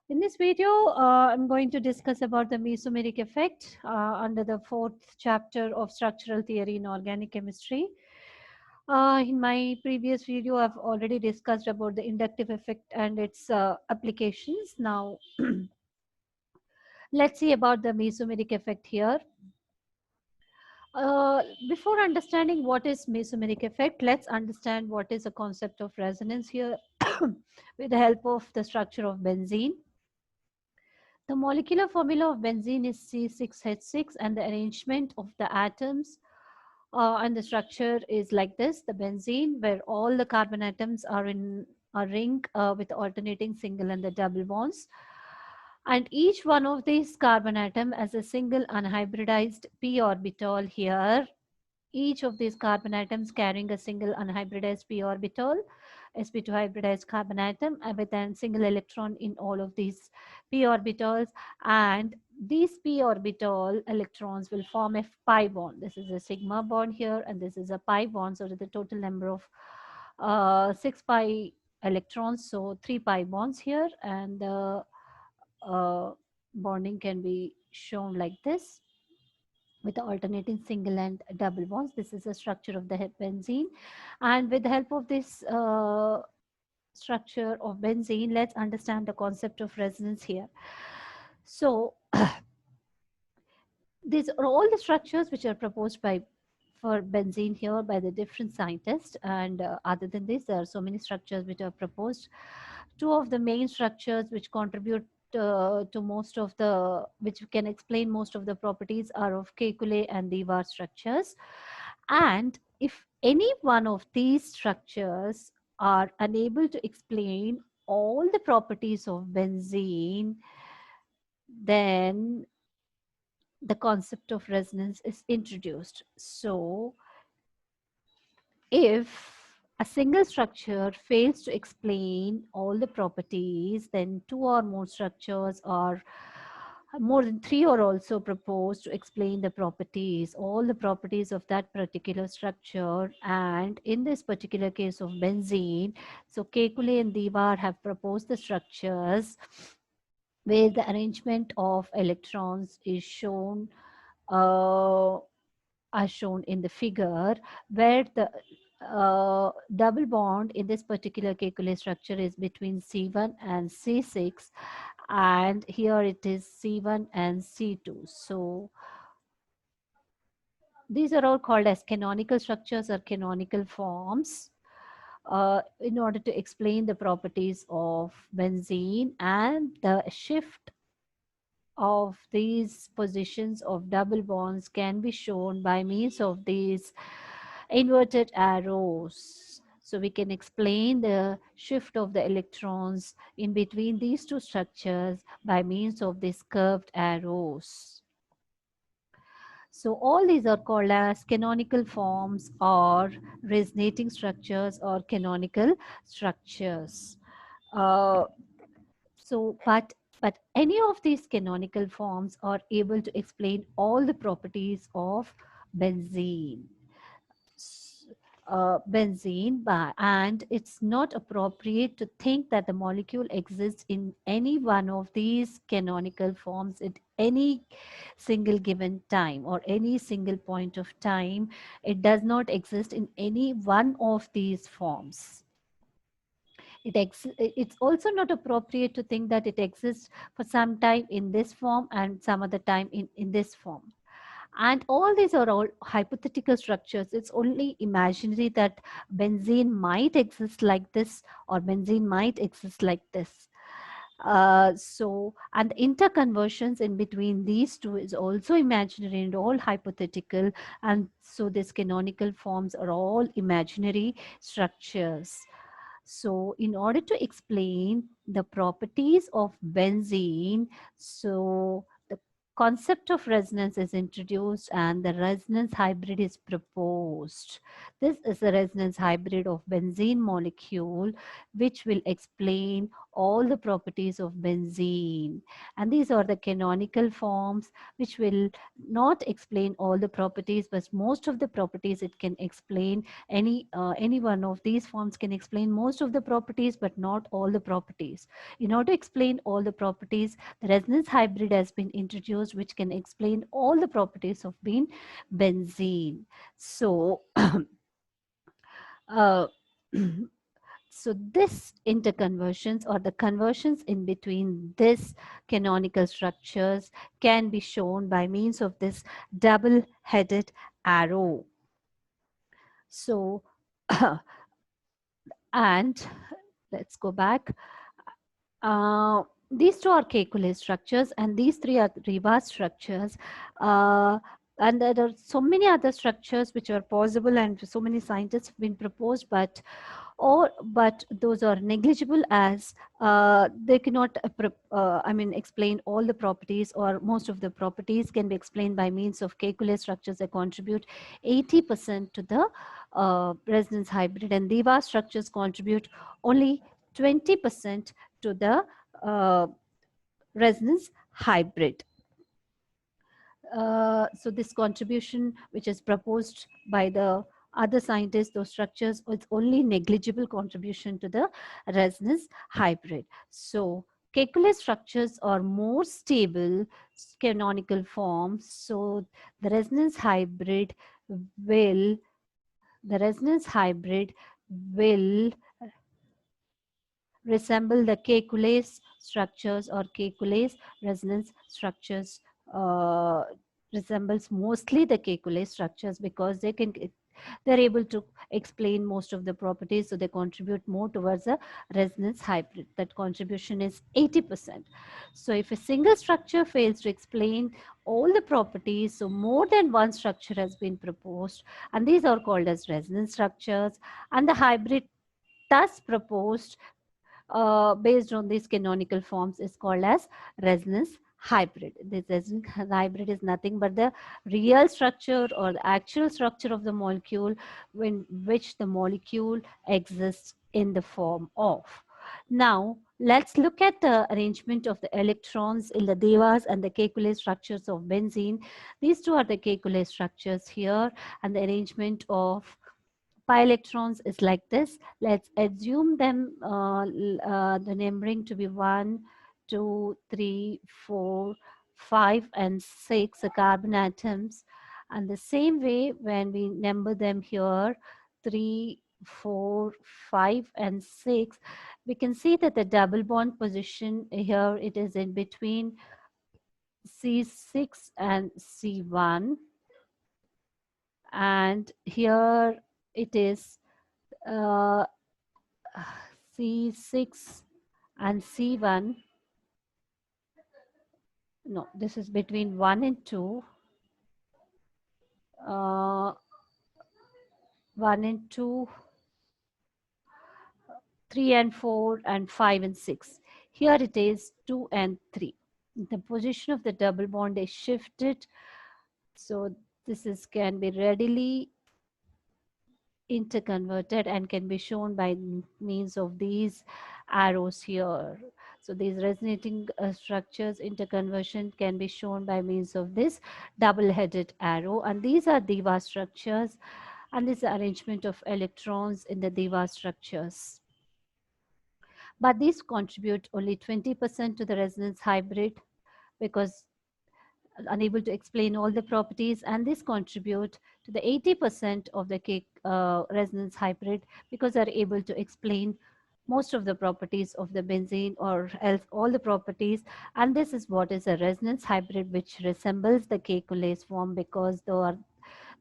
In this video, I'm going to discuss about the mesomeric effect under the fourth chapter of structural theory in organic chemistry. In my previous video, I've already discussed about the inductive effect and its applications. Now, let's see about the mesomeric effect here. Before understanding what is mesomeric effect, let's understand what is the concept of resonance here with the help of the structure of benzene. The molecular formula of benzene is C6H6 and the arrangement of the atoms and the structure is like this. The benzene where all the carbon atoms are in a ring with alternating single and the double bonds. And each one of these carbon atom has a single unhybridized p orbital here. Each of these carbon atoms carrying a single unhybridized p orbital, sp2 hybridized carbon atom with a single electron in all of these p orbitals, and these p orbital electrons will form a pi bond. This is a sigma bond here and this is a pi bond, so the total number of 6 pi electrons, so 3 pi bonds here, and the bonding can be shown like this with alternating single and double bonds. This is the structure of the benzene. And with the help of this structure of benzene, let's understand the concept of resonance here. So these are all the structures which are proposed by for benzene here by the different scientists. And other than this, there are so many structures which are proposed. Two of the main structures which contribute to most of the, which can explain most of the properties are of Kekulé and Dewar structures. And if any one of these structures are unable to explain all the properties of benzene, then the concept of resonance is introduced. So if a single structure fails to explain all the properties, then two or more structures or more than three are also proposed to explain the properties, all the properties of that particular structure. And in this particular case of benzene, so Kekulé and Dewar have proposed the structures where the arrangement of electrons is shown uh, as shown in the figure, where the double bond in this particular Kekulé structure is between C1 and C6, and here it is C1 and C2. So these are all called as canonical structures or canonical forms in order to explain the properties of benzene, and the shift of these positions of double bonds can be shown by means of these inverted arrows. So we can explain the shift of the electrons in between these two structures by means of these curved arrows. So all these are called as canonical forms or resonating structures or canonical structures. Uh, but any of these canonical forms are able to explain all the properties of benzene. And it's not appropriate to think that the molecule exists in any one of these canonical forms at any single given time or any single point of time. It does not exist in any one of these forms. It's also not appropriate to think that it exists for some time in this form and some other time in this form. And all these are all hypothetical structures. It's only imaginary that benzene might exist like this or benzene might exist like this. And interconversions in between these two is also imaginary and all hypothetical. And so these canonical forms are all imaginary structures. So in order to explain the properties of benzene, so concept of resonance is introduced and the resonance hybrid is proposed. This is a resonance hybrid of benzene molecule which will explain all the properties of benzene. And these are the canonical forms which will not explain all the properties, but most of the properties it can explain. Any one of these forms can explain most of the properties but not all the properties. In order to explain all the properties, the resonance hybrid has been introduced, which can explain all the properties of being benzene. So, uh, so this interconversions or the conversions in between this canonical structures can be shown by means of this double-headed arrow. So, and let's go back. These two are Kekulé structures, and these three are Riva structures. Uh, and there are so many other structures which are possible, and so many scientists have been proposed, but those are negligible as they cannot explain all the properties, or most of the properties can be explained by means of Kekulé structures that contribute 80% to the resonance hybrid, and Diva structures contribute only 20% to the uh, resonance hybrid. So this contribution which is proposed by the other scientists, those structures, it's only negligible contribution to the resonance hybrid. So Kekulé structures are more stable canonical forms. So the resonance hybrid will the resonance hybrid will resemble the Kekulé structures, or Kekulé resonance structures uh, resembles mostly the Kekulé structures because they're able to explain most of the properties, so they contribute more towards a resonance hybrid. That contribution is 80%. So if a single structure fails to explain all the properties, so more than one structure has been proposed, and these are called as resonance structures, and the hybrid thus proposed based on these canonical forms is called as resonance hybrid. This resonance hybrid is nothing but the real structure or the actual structure of the molecule in which the molecule exists in the form of. Now, let's look at the arrangement of the electrons in the Devas and the Kekulé structures of benzene. These two are the Kekulé structures here, and the arrangement of pi electrons is like this. Let's assume them the numbering to be 1, 2, 3, 4, 5, and 6 the carbon atoms. And the same way when we number them here 3, 4, 5, and 6, we can see that the double bond position here, it is in between C6 and C1, and here it is uh, C6 and C1. No, this is between 1 and 2. 1 and 2, 3 and 4, and 5 and 6. Here it is 2 and 3. The position of the double bond is shifted. So this is can be readily interconverted and can be shown by means of these arrows here. So these resonating structures interconversion can be shown by means of this double-headed arrow, and these are Diva structures, and this is the arrangement of electrons in the Diva structures. But these contribute only 20% to the resonance hybrid because unable to explain all the properties, and this contribute to the 80% of the resonance hybrid because they're able to explain most of the properties of the benzene or else all the properties. And this is what is a resonance hybrid, which resembles the Kekulé form because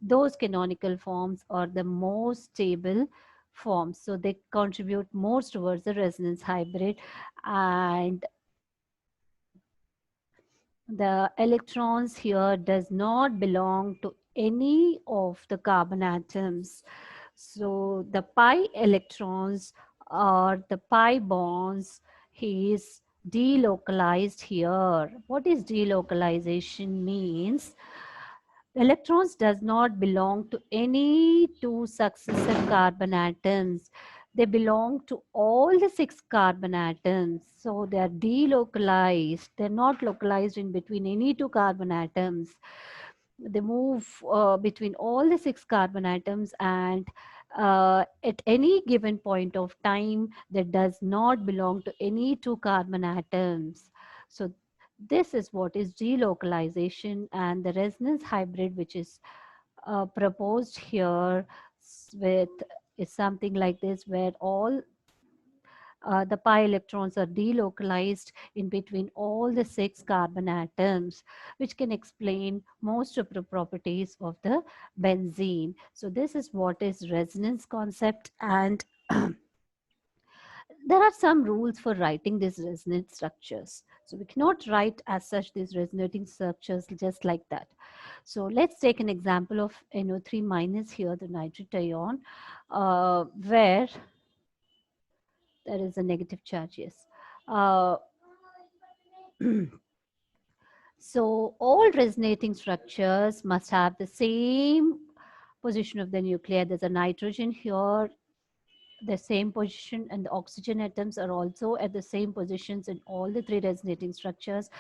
those canonical forms are the most stable forms, so they contribute most towards the resonance hybrid. And the electrons here does not belong to any of the carbon atoms. So the pi electrons or the pi bonds is delocalized here. What is delocalization means? Electrons does not belong to any two successive carbon atoms. They belong to all the six carbon atoms. So they are delocalized. They're not localized in between any two carbon atoms. They move between all the six carbon atoms, and at any given point of time that does not belong to any two carbon atoms. So this is what is delocalization, and the resonance hybrid which is proposed here with is something like this, where all the pi electrons are delocalized in between all the six carbon atoms, which can explain most of the properties of the benzene. So this is what is resonance concept, and there are some rules for writing these resonance structures. So we cannot write as such these resonating structures just like that. So let's take an example of NO3 minus here, the nitrate ion, where there is a negative charge, yes. Uh, so all resonating structures must have the same position of the nuclei. There's a nitrogen here, the same position, and the oxygen atoms are also at the same positions in all the three resonating structures,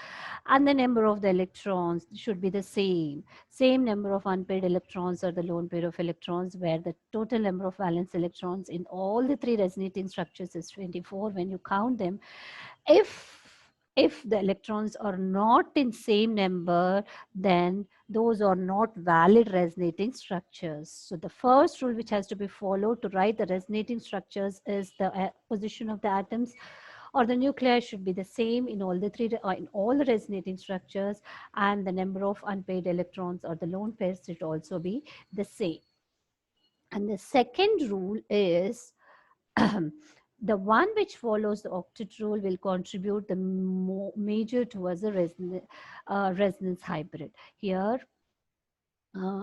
and the number of the electrons should be the same number of unpaired electrons or the lone pair of electrons, where the total number of valence electrons in all the three resonating structures is 24 when you count them. If the electrons are not in same number, then those are not valid resonating structures. So the first rule which has to be followed to write the resonating structures is the position of the atoms or the nuclei should be the same in all the three in all the resonating structures, and the number of unpaired electrons or the lone pairs should also be the same. And the second rule is the one which follows the octet rule will contribute the major towards the resonance hybrid. Here,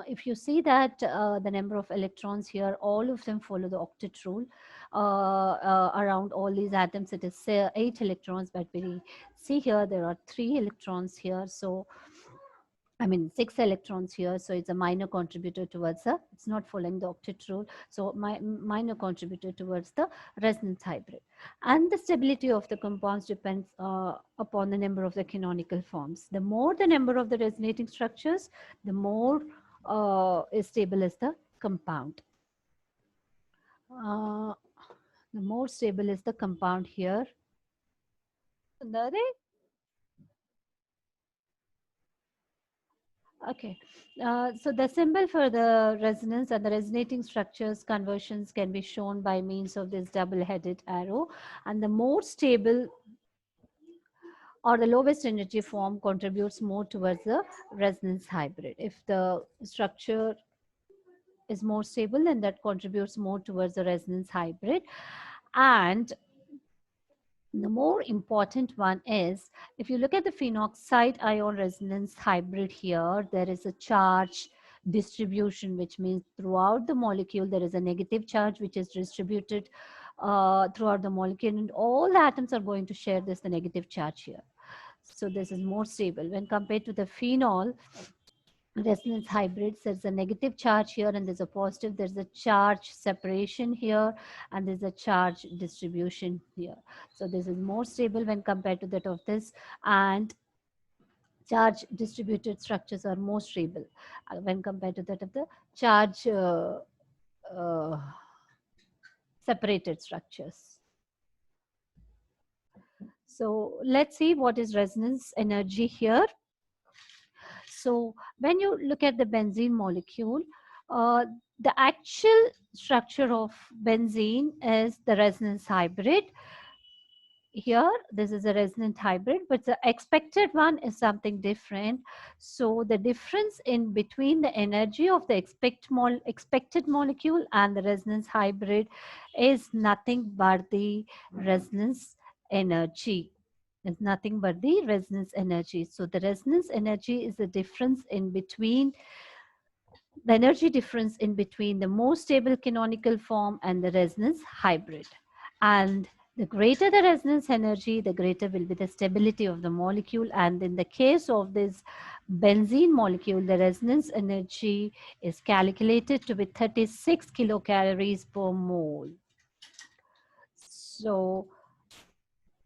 if you see that the number of electrons here, all of them follow the octet rule. Around all these atoms, it is 8 electrons, but we see here there are 3 electrons here. So I mean, 6 electrons here, so it's a minor contributor towards it's not following the octet rule, so minor contributor towards the resonance hybrid. And the stability of the compounds depends upon the number of the canonical forms. The more the number of the resonating structures, the more stable is the compound. The more stable is the compound here. Okay, so the symbol for the resonance and the resonating structures conversions can be shown by means of this double-headed arrow, and the more stable or the lowest energy form contributes more towards the resonance hybrid. If the structure is more stable, then that contributes more towards the resonance hybrid. And the more important one is, if you look at the phenoxide ion resonance hybrid here, there is a charge distribution, which means throughout the molecule, there is a negative charge which is distributed throughout the molecule, and all the atoms are going to share this, the negative charge here. So this is more stable when compared to the phenol resonance hybrids. There's a negative charge here and there's a positive. There's a charge separation here and there's a charge distribution here. So this is more stable when compared to that of this, and charge distributed structures are more stable when compared to that of the charge uh, separated structures. So let's see what is resonance energy here. So when you look at the benzene molecule, the actual structure of benzene is the resonance hybrid. Here, this is a resonant hybrid, but the expected one is something different. So the difference in between the energy of the expected molecule and the resonance hybrid is nothing but the resonance energy. Is nothing but the resonance energy. So the resonance energy is the difference in between the energy difference in between the more stable canonical form and the resonance hybrid. And The greater the resonance energy, the greater will be the stability of the molecule. And in the case of this benzene molecule, the resonance energy is calculated to be 36 kilocalories per mole. So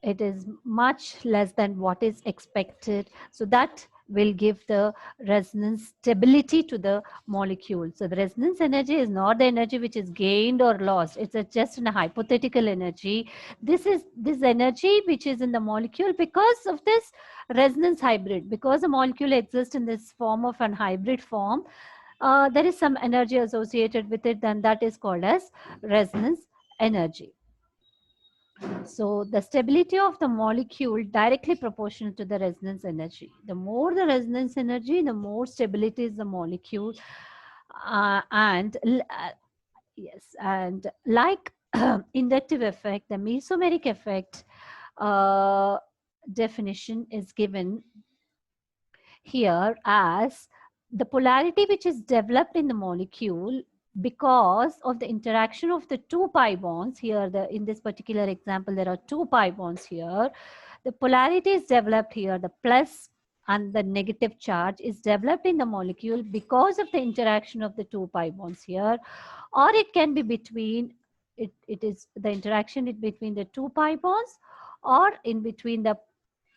it is much less than what is expected. So that will give the resonance stability to the molecule. So the resonance energy is not the energy which is gained or lost. It's just a hypothetical energy. This is this energy which is in the molecule because of this resonance hybrid. Because the molecule exists in this form of an hybrid form, there is some energy associated with it, then that is called as resonance energy. So the stability of the molecule directly proportional to the resonance energy. The more the resonance energy, the more stability is the molecule. And yes, and like inductive effect, the mesomeric effect definition is given here as the polarity which is developed in the molecule because of the interaction of the two pi bonds here. In this particular example, there are two pi bonds here. The polarity is developed here. The plus and the negative charge is developed in the molecule because of the interaction of the two pi bonds here, or it can be between it is the interaction between the two pi bonds, or in between the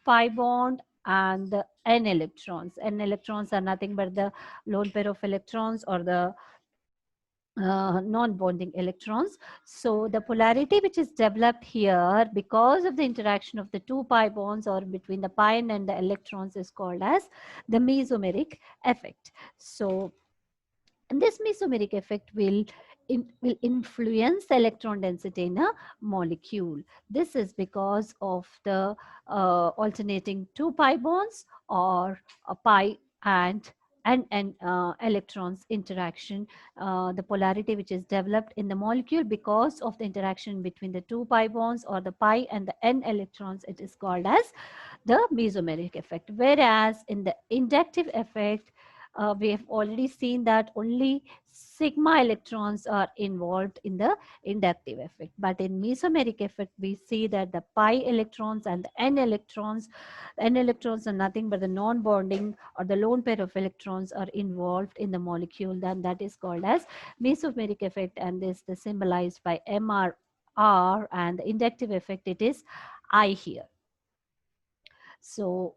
pi bond and the n electrons. N electrons are nothing but the lone pair of electrons or the non-bonding electrons. So the polarity which is developed here because of the interaction of the two pi bonds or between the pi and the electrons is called as the mesomeric effect. So this mesomeric effect will influence the electron density in a molecule. This is because of the alternating two pi bonds or a pi and electrons interaction. The polarity which is developed in the molecule because of the interaction between the two pi bonds or the pi and the n electrons, it is called as the mesomeric effect. Whereas in the inductive effect, we have already seen that only sigma electrons are involved in the inductive effect. But in mesomeric effect, we see that the pi electrons and the n electrons are nothing but the non-bonding or the lone pair of electrons are involved in the molecule. Then that is called as mesomeric effect, and this is symbolized by MR. And the inductive effect, it is I here. So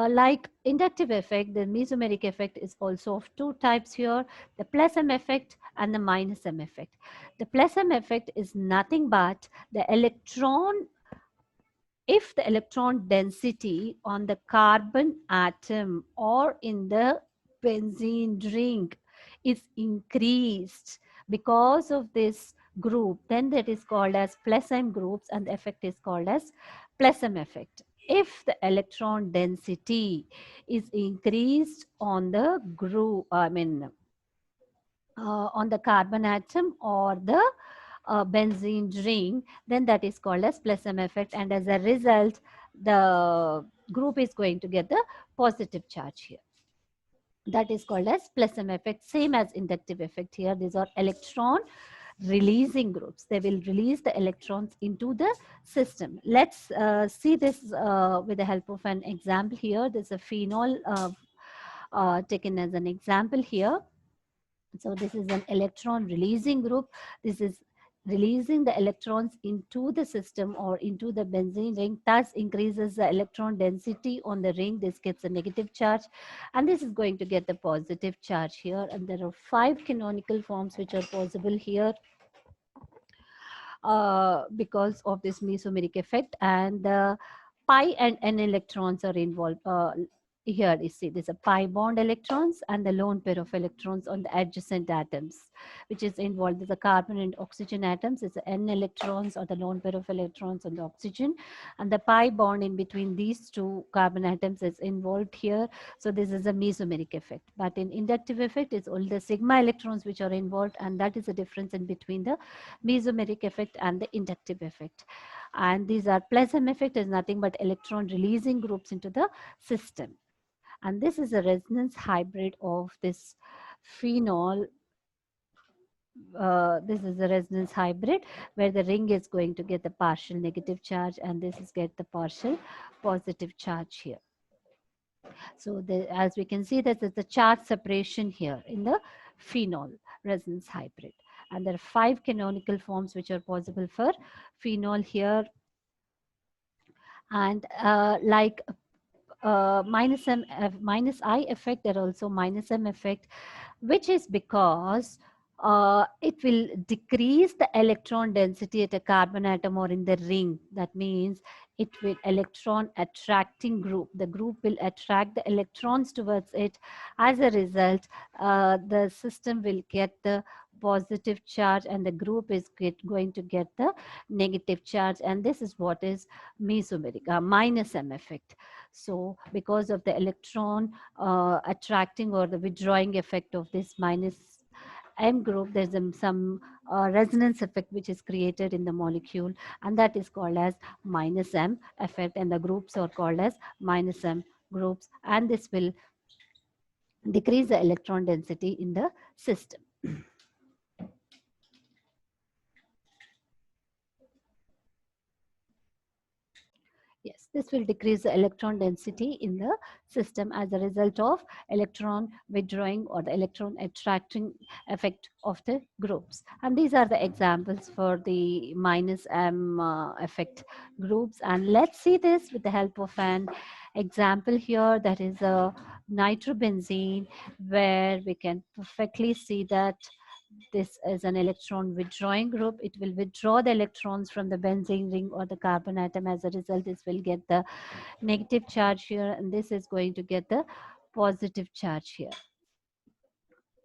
like inductive effect, the mesomeric effect is also of two types here, the plus M effect and the minus M effect. The plus M effect is nothing but the electron, if the electron density on the carbon atom or in the benzene ring is increased because of this group, then that is called as plus M groups, and the effect is called as plus M effect. If the electron density is increased on the group, on the carbon atom or the benzene ring, then that is called as plus M effect, and as a result, the group is going to get the positive charge here. That is called as plus M effect, same as inductive effect here. These are electron releasing groups. They will release the electrons into the system. Let's see this with the help of an example here. There's a phenol taken as an example here. So this is an electron releasing group. This is releasing the electrons into the system or into the benzene ring, thus increases the electron density on the ring. This gets a negative charge, and this is going to get the positive charge here. And there are 5 canonical forms which are possible here because of this mesomeric effect, and the pi and n electrons are involved. Here you see there's a pi bond electrons and the lone pair of electrons on the adjacent atoms, which is involved. There's a carbon and oxygen atoms. It's n electrons or the lone pair of electrons on the oxygen, and the pi bond in between these two carbon atoms is involved here. So this is a mesomeric effect. But in inductive effect, it's all the sigma electrons which are involved, and that is the difference in between the mesomeric effect and the inductive effect. And these are plus M effect is nothing but electron releasing groups into the system. And this is a resonance hybrid of this phenol this is the resonance hybrid where the ring is going to get the partial negative charge and this is get the partial positive charge here. So as we can see, that is the charge separation here in the phenol resonance hybrid. And there are 5 canonical forms which are possible for phenol here. And like minus I effect, there are also minus M effect, which is because it will decrease the electron density at a carbon atom or in the ring. That means it will electron attracting group. The group will attract the electrons towards it. As a result, the system will get the positive charge and the group is going to get the negative charge. And this is what is mesomeric, minus M effect. So because of the electron attracting or the withdrawing effect of this minus M group, there's some resonance effect which is created in the molecule, and that is called as minus M effect, and the groups are called as minus M groups, and this will decrease the electron density in the system. Yes, this will decrease the electron density in the system as a result of electron withdrawing or the electron attracting effect of the groups. And these are the examples for the minus M effect groups. And let's see this with the help of an example here, that is a nitrobenzene, where we can perfectly see that this is an electron withdrawing group. It will withdraw the electrons from the benzene ring or the carbon atom. As a result, this will get the negative charge here, and this is going to get the positive charge here.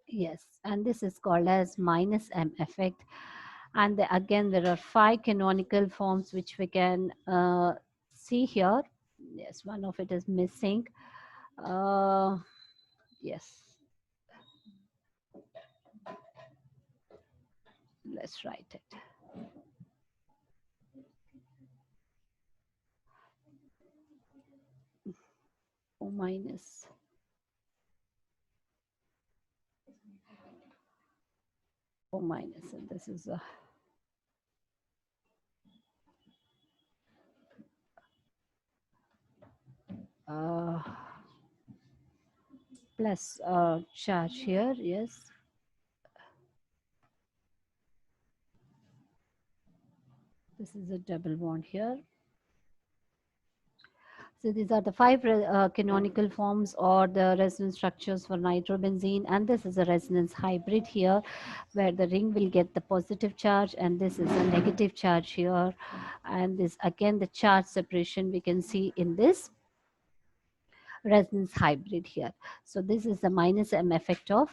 Yes, and this is called as minus M effect. And again, there are 5 canonical forms which we can see here. Yes, one of it is missing. Yes, let's write it. O minus. O minus, and this is a plus charge here. Yes, this is a double bond here. So these are the 5 canonical forms or the resonance structures for nitrobenzene, and this is a resonance hybrid here where the ring will get the positive charge and this is a negative charge here. And this again the charge separation we can see in this resonance hybrid here. So this is the minus M effect of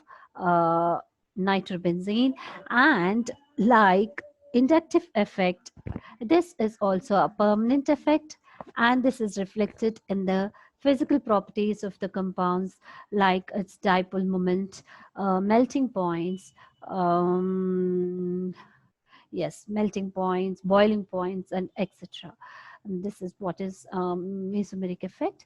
nitrobenzene. And like inductive effect, this is also a permanent effect, and this is reflected in the physical properties of the compounds like its dipole moment, melting points, yes, melting points, boiling points, and etc. And this is what is mesomeric effect.